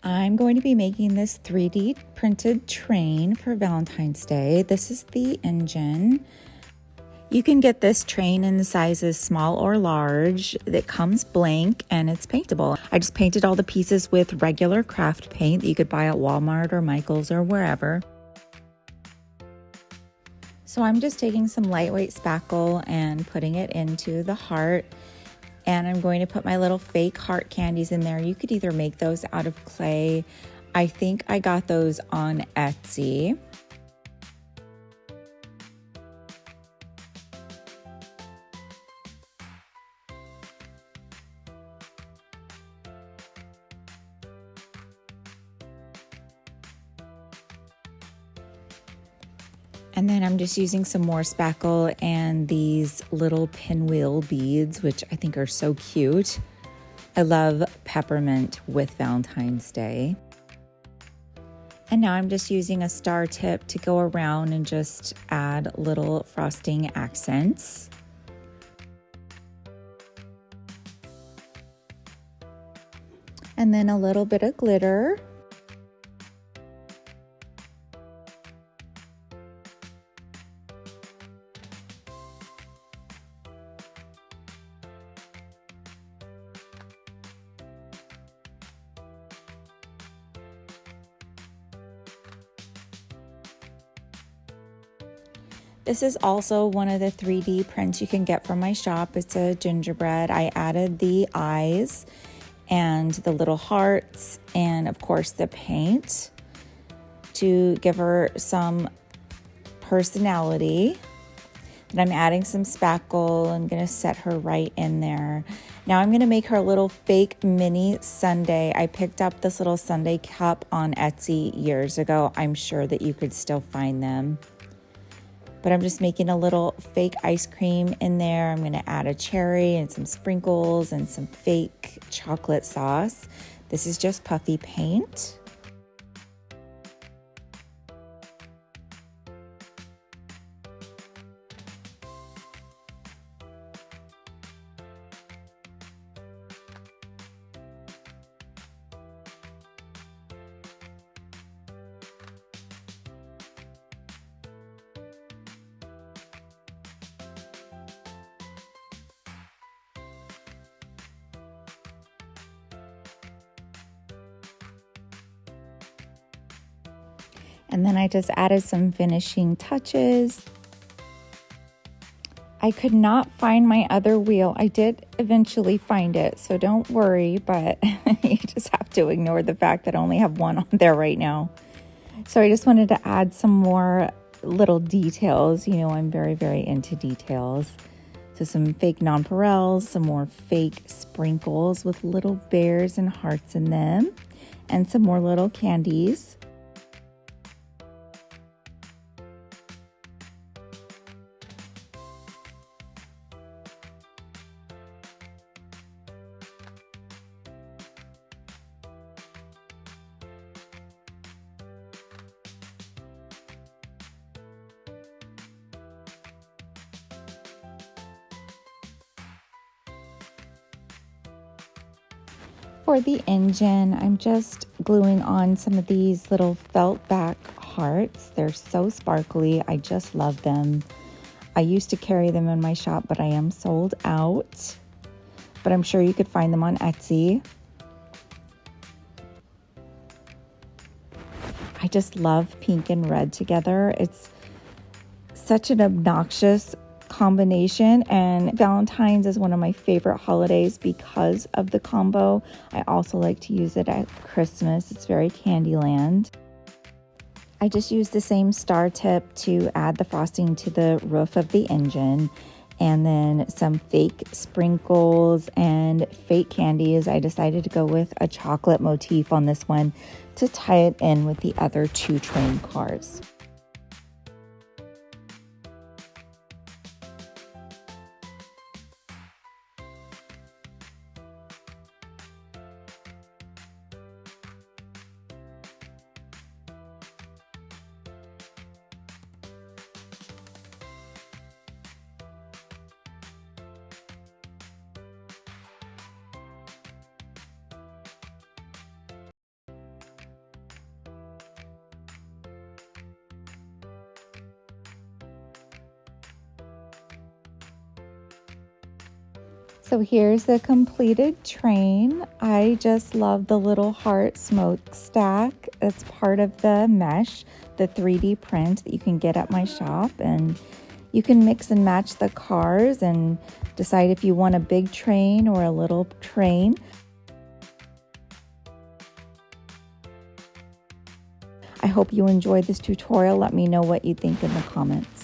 I'm going to be making this 3D printed train for Valentine's Day. This is the engine. You can get this train in the sizes small or large. It comes blank and it's paintable. I just painted all the pieces with regular craft paint that you could buy at Walmart or Michael's or wherever. So I'm just taking some lightweight spackle and putting it into the heart. And I'm going to put my little fake heart candies in there. You could either make those out of clay. I think I got those on Etsy. And then I'm just using some more spackle and these little pinwheel beads, which I think are so cute. I love peppermint with Valentine's Day. And now I'm just using a star tip to go around and just add little frosting accents. And then a little bit of glitter. This is also one of the 3D prints you can get from my shop. It's a gingerbread. I added the eyes and the little hearts and of course the paint to give her some personality. And I'm adding some spackle. I'm gonna set her right in there. Now I'm gonna make her a little fake mini sundae. I picked up this little sundae cup on Etsy years ago. I'm sure that you could still find them. But I'm just making a little fake ice cream in there. I'm gonna add a cherry and some sprinkles and some fake chocolate sauce. This is just puffy paint. And then I just added some finishing touches. I could not find my other wheel. I did eventually find it, so don't worry, but you just have to ignore the fact that I only have one on there right now. So I just wanted to add some more little details. You know, I'm very, very into details. So some fake nonpareils, some more fake sprinkles with little bears and hearts in them, and some more little candies. For the engine, I'm just gluing on some of these little felt back hearts. They're so sparkly. I just love them. I used to carry them in my shop, but I am sold out. But I'm sure you could find them on Etsy. I just love pink and red together. It's such an obnoxious combination, and Valentine's is one of my favorite holidays because of the combo. I also like to use it at Christmas. It's very Candyland. I just used the same star tip to add the frosting to the roof of the engine, and then some fake sprinkles and fake candies. I decided to go with a chocolate motif on this one to tie it in with the other two train cars. So here's the completed train. I just love the little heart smokestack. It's part of the mesh, the 3D print that you can get at my shop. And you can mix and match the cars and decide if you want a big train or a little train. I hope you enjoyed this tutorial. Let me know what you think in the comments.